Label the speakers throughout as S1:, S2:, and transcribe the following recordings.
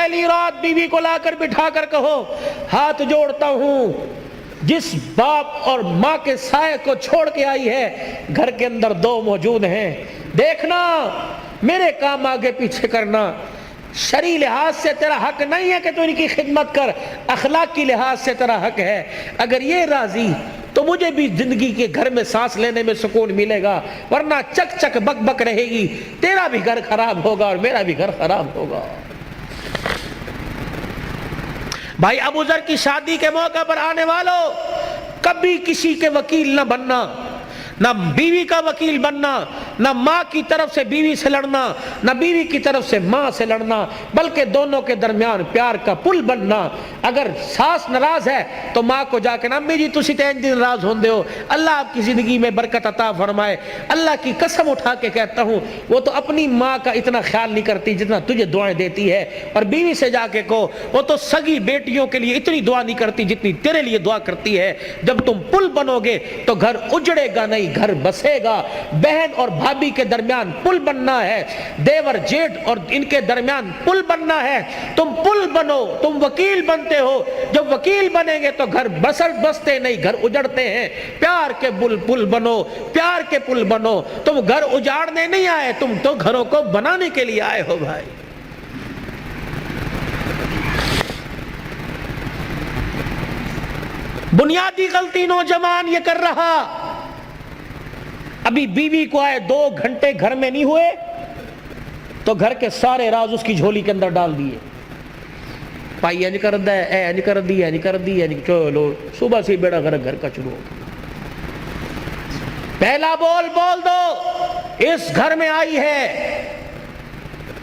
S1: پہلی رات بیوی کو لا کر بٹھا کر کہو ہاتھ جوڑتا ہوں، جس باپ اور ماں کے سائے کو چھوڑ کے آئی ہے گھر کے اندر دو موجود ہیں، دیکھنا میرے کام آگے پیچھے کرنا، شرعی لحاظ سے تیرا حق نہیں ہے کہ تو ان کی خدمت کر، اخلاقی لحاظ سے تیرا حق ہے، اگر یہ راضی تو مجھے بھی زندگی کے گھر میں سانس لینے میں سکون ملے گا، ورنہ چک چک بک بک رہے گی، تیرا بھی گھر خراب ہوگا اور میرا بھی گھر خراب ہوگا۔ بھائی ابو ذر کی شادی کے موقع پر آنے والوں، کبھی کسی کے وکیل نہ بننا، نہ بیوی کا وکیل بننا، نہ ماں کی طرف سے بیوی سے لڑنا، نہ بیوی کی طرف سے ماں سے لڑنا، بلکہ دونوں کے درمیان پیار کا پل بننا۔ اگر ساس ناراض ہے تو ماں کو جا کے نا امی جی تسی تے انج ناراض ہوندے ہو، اللہ آپ کی زندگی میں برکت عطا فرمائے، اللہ کی قسم اٹھا کے کہتا ہوں وہ تو اپنی ماں کا اتنا خیال نہیں کرتی جتنا تجھے دعائیں دیتی ہے، اور بیوی سے جا کے کہو وہ تو سگی بیٹیوں کے لیے اتنی دعا نہیں کرتی جتنی تیرے لیے دعا کرتی ہے۔ جب تم پل بنو گے تو گھر اجڑے گا نہیں، گھر بسے گا۔ بہن اور بھابھی کے درمیان پل بننا ہے، دیور جیٹ اور ان کے درمیان پل بننا ہے، تم پل بنو، تم وکیل بنتے ہو، جب وکیل بنیں گے تو گھر بستے نہیں، گھر اجڑتے ہیں۔ پیار کے پل بنو، پیار کے پل بنو، تم گھر اجاڑنے نہیں آئے، تم تو گھروں کو بنانے کے لیے آئے ہو بھائی۔ بنیادی غلطی نوجوان یہ کر رہا، ابھی بیوی کو آئے 2 گھنٹے گھر میں نہیں ہوئے تو گھر کے سارے راز اس کی جھولی کے اندر ڈال دیے، پائی انج کر دے، اے انج کر دی، انج کر دی، چلو صبح سے بیڑا گھر کا شروع ہو۔ پہلا بول دو، اس گھر میں آئی ہے،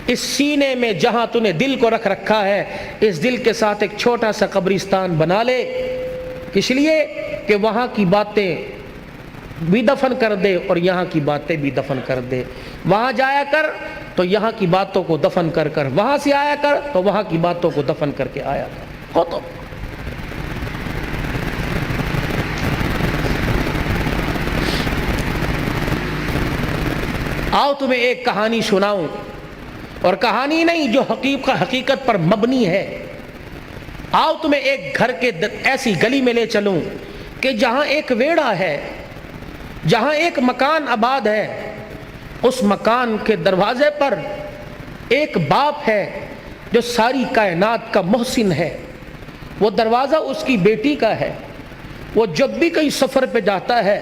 S1: اس سینے میں جہاں تو نے دل کو رکھ رکھا ہے اس دل کے ساتھ ایک چھوٹا سا قبرستان بنا لے، اس لیے کہ وہاں کی باتیں بھی دفن کر دے اور یہاں کی باتیں بھی دفن کر دے۔ وہاں جایا کر تو یہاں کی باتوں کو دفن کر کر، وہاں سے آیا کر تو وہاں کی باتوں کو دفن کر کے آیا کر۔ ہو تو آؤ تمہیں ایک کہانی سناؤں، اور کہانی نہیں جو حقیقت پر مبنی ہے۔ آؤ تمہیں ایک گھر کے ایسی گلی میں لے چلوں کہ جہاں ایک ویڑا ہے، جہاں ایک مکان آباد ہے، اس مکان کے دروازے پر ایک باپ ہے جو ساری کائنات کا محسن ہے، وہ دروازہ اس کی بیٹی کا ہے۔ وہ جب بھی کہیں سفر پہ جاتا ہے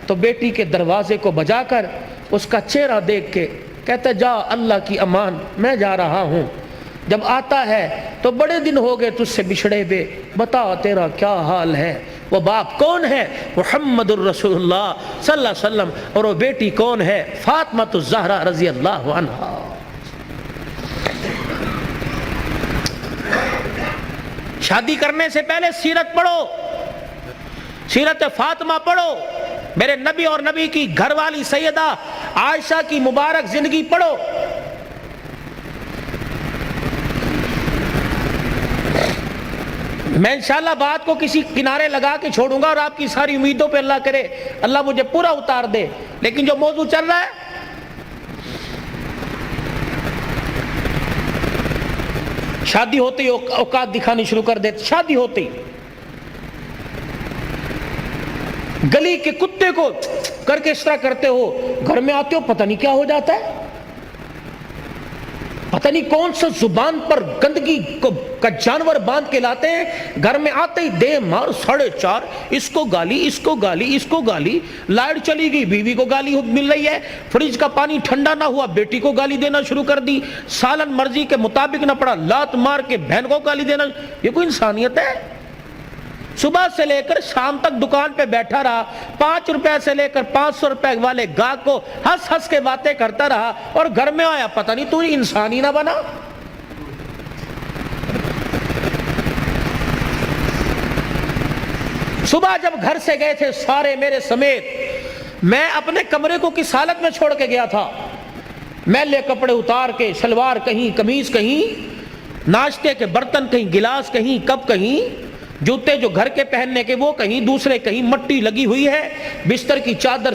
S1: تو بیٹی کے دروازے کو بجا کر اس کا چہرہ دیکھ کے کہتا ہے جا اللہ کی امان میں جا رہا ہوں۔ جب آتا ہے تو بڑے دن ہو گئے تجھ سے بچھڑے ہوئے، بتا تیرا کیا حال ہے۔ وہ باپ کون ہے؟ محمد الرسول اللہ صلی اللہ علیہ وسلم، اور وہ بیٹی کون ہے؟ فاطمہ الزہرا رضی اللہ عنہا۔ شادی کرنے سے پہلے سیرت پڑھو، سیرت فاطمہ پڑھو، میرے نبی اور نبی کی گھر والی سیدہ عائشہ کی مبارک زندگی پڑھو۔ میں انشاءاللہ بات کو کسی کنارے لگا کے چھوڑوں گا اور آپ کی ساری امیدوں پہ اللہ کرے اللہ مجھے پورا اتار دے، لیکن جو موضوع چل رہا ہے شادی ہوتے ہی اوقات دکھانی شروع کر دیتے، شادی ہوتے ہی گلی کے کتے کو کر کے اس طرح کرتے ہو، گھر میں آتے ہو پتہ نہیں کیا ہو جاتا ہے، پتہ نہیں کون سا زبان پر گندگی کا جانور باندھ کے لاتے ہیں، گھر میں آتے ہی دے مار 4:30، اس کو گالی، اس کو گالی، اس کو گالی، لائٹ چلی گئی بیوی کو گالی مل رہی ہے، فریج کا پانی ٹھنڈا نہ ہوا بیٹی کو گالی دینا شروع کر دی، سالن مرضی کے مطابق نہ پڑا لات مار کے بہن کو گالی دینا۔ یہ کوئی انسانیت ہے؟ صبح سے لے کر شام تک دکان پہ بیٹھا رہا، 5 روپے سے لے کر 500 روپے والے گاہک کو ہنس ہنس کے باتیں کرتا رہا، اور گھر میں آیا پتہ نہیں تو انسان ہی نہ بنا۔ صبح جب گھر سے گئے تھے سارے میرے سمیت، میں اپنے کمرے کو کس حالت میں چھوڑ کے گیا تھا، میلے کپڑے اتار کے، شلوار کہیں، قمیض کہیں، ناشتے کے برتن کہیں، گلاس کہیں، کپ کہیں، جوتے جو گھر کے پہننے کے وہ کہیں، دوسرے کہیں، مٹی لگی ہوئی ہے، بستر کی چادر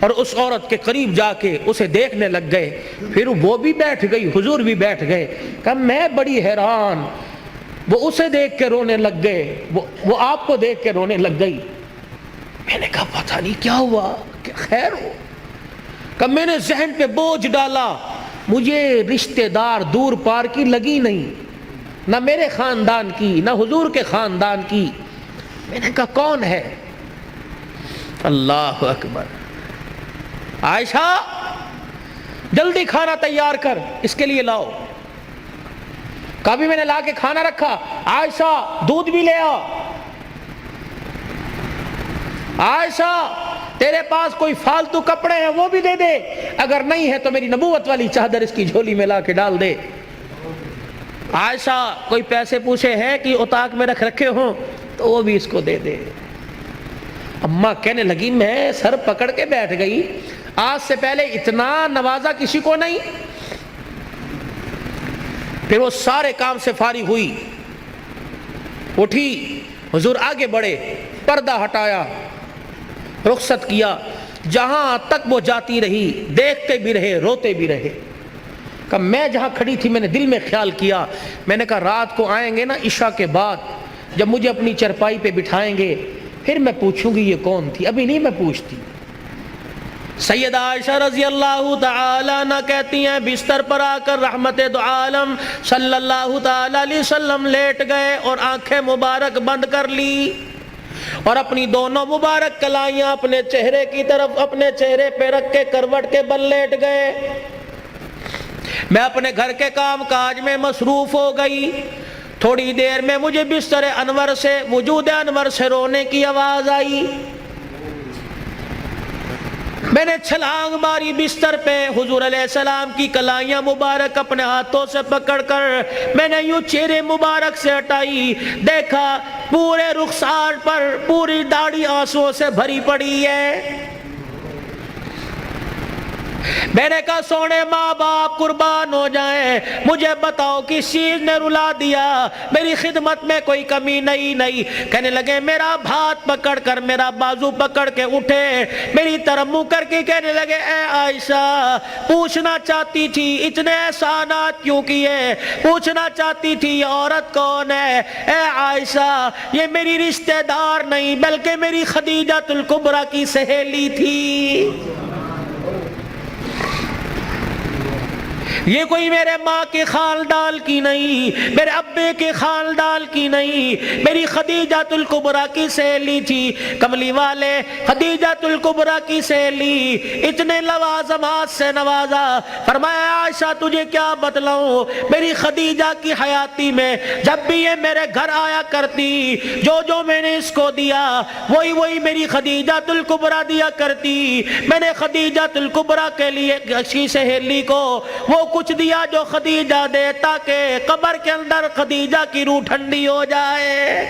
S1: اور اس عورت کے قریب جا کے اسے دیکھنے لگ گئے. پھر وہ بھی بیٹھ گئی, حضور بھی بیٹھ گئے. کہا میں بڑی حیران. وہ اسے دیکھ کے رونے لگ گئے, وہ آپ کو دیکھ کے رونے لگ گئی. میں نے کہا پتہ نہیں کیا ہوا, کیا خیر ہو؟ کہ میں نے ذہن پہ بوجھ ڈالا, مجھے رشتہ دار دور پار کی لگی نہیں, نہ میرے خاندان کی نہ حضور کے خاندان کی. میں نے کہا کون ہے؟ اللہ اکبر. عائشہ جلدی کھانا تیار کر, اس کے لیے لاؤ. کبھی میں نے لا کے کھانا رکھا. عائشہ دودھ بھی لے آ. عائشہ تیرے پاس کوئی فالتو کپڑے ہیں وہ بھی دے دے, اگر نہیں ہے تو میری نبوت والی چادر اس کی جھولی میں لا کے ڈال دے. عائشہ کوئی پیسے پوچھے ہیں کہ اتاق میں رکھے ہوں تو وہ بھی اس کو دے دے. اماں کہنے لگی میں سر پکڑ کے بیٹھ گئی, آج سے پہلے اتنا نوازا کسی کو نہیں. پھر وہ سارے کام سے فارغ ہوئی, اٹھی, حضور آگے بڑھے, پردہ ہٹایا, رخصت کیا. جہاں تک وہ جاتی رہی دیکھتے بھی رہے, روتے بھی رہے. کہ میں جہاں کھڑی تھی میں نے دل میں خیال کیا, میں نے کہا رات کو آئیں گے نا عشاء کے بعد, جب مجھے اپنی چرپائی پہ بٹھائیں گے پھر میں پوچھوں گی یہ کون تھی, ابھی نہیں میں پوچھتی. سیدہ عائشہ رضی اللہ تعالی عنہ کہتی ہیں بستر پر آ کر رحمت دو عالم صلی اللہ تعالی علیہ وسلم لیٹ گئے اور آنکھیں مبارک بند کر لی اور اپنی دونوں مبارک کلائیاں اپنے چہرے کی طرف اپنے چہرے پہ رکھ کے کروٹ کے بل لیٹ گئے. میں اپنے گھر کے کام کاج میں مصروف ہو گئی. تھوڑی دیر میں مجھے بستر انور سے, وجود انور سے رونے کی آواز آئی. میں نے چھلانگ ماری بستر پہ, حضور علیہ السلام کی کلائیاں مبارک اپنے ہاتھوں سے پکڑ کر میں نے یوں چہرے مبارک سے ہٹائی. دیکھا پورے رخسار پر پوری داڑھی آنسوؤں سے بھری پڑی ہے. میں نے کہا سونے ماں باپ قربان ہو جائیں, مجھے بتاؤ کس چیز نے رلا دیا, میری خدمت میں کوئی کمی نہیں. کہنے لگے میرا ہاتھ پکڑ کر, میرا بازو پکڑ کے اٹھے, میری طرف منہ کر کے کہنے لگے اے عائشہ پوچھنا چاہتی تھی اتنے احسانات کیوں کیے, پوچھنا چاہتی تھی یہ عورت کون ہے. اے عائشہ یہ میری رشتہ دار نہیں بلکہ میری خدیجہ الکبریٰ کی سہیلی تھی. یہ کوئی میرے ماں کے خاندان کی نہیں, میرے ابے کے خاندان کی نہیں, میری خدیجہ الکبریٰ کی سہیلی تھی. کملی والے خدیجہ الکبریٰ کی سہیلی, اتنے لوازمات سے نوازا. فرمایا عائشہ تجھے کیا بتلاؤں, میری خدیجہ کی حیاتی میں جب بھی یہ میرے گھر آیا کرتی, جو میں نے اس کو دیا وہی میری خدیجہ الکبریٰ دیا کرتی. میں نے خدیجہ الکبریٰ کے لیے کی سہیلی کو وہ کچھ دیا جو خدیجہ دے, تاکہ قبر کے اندر خدیجہ کی روح ٹھنڈی ہو جائے.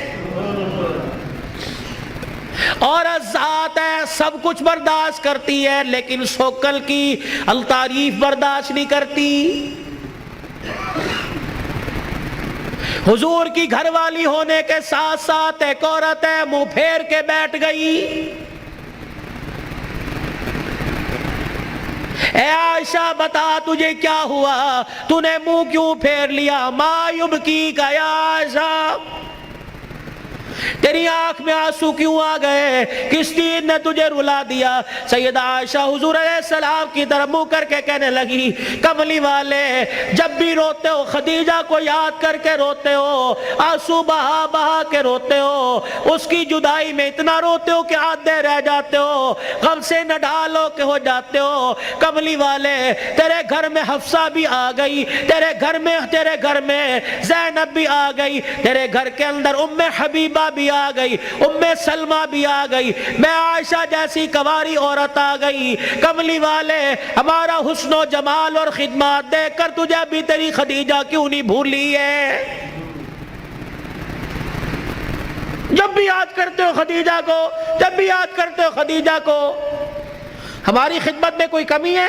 S1: اور ذات ہے سب کچھ برداشت کرتی ہے لیکن سوکل کی التعریف برداشت نہیں کرتی. حضور کی گھر والی ہونے کے ساتھ ساتھ ایک عورت ہے منہ پھیر کے بیٹھ گئی. اے عائشہ بتا تجھے کیا ہوا, تو نے منہ کیوں پھیر لیا؟ ما یبکی کا یا عائشہ, تیری آنکھ میں آنسو کیوں آ گئے, کس چیز نے تجھے رلا دیا؟ سیدہ عائشہ حضور علیہ السلام کی طرف منہ کر کے کہنے لگی کملی والے جب بھی روتے ہو خدیجہ کو یاد کر کے روتے ہو, آنسو بہا بہا کے روتے ہو, اس کی جدائی میں اتنا روتے ہو کہ آدھے رہ جاتے ہو, غم سے نہ ڈالو کہ ہو جاتے ہو. کملی والے تیرے گھر میں حفصہ بھی آ گئی, تیرے گھر میں زینب بھی آ گئی, تیرے گھر کے اندر ام حبیبہ بھی آ گئی, ام سلمہ بھی آ گئی, میں عائشہ جیسی کواری عورت آ گئی. کملی والے ہمارا حسن و جمال اور خدمات دیکھ کر تجھے ابھی تیری خدیجہ کیوں نہیں بھولی ہے؟ جب بھی یاد کرتے ہو خدیجہ کو, جب بھی یاد کرتے ہو خدیجہ کو, ہماری خدمت میں کوئی کمی ہے؟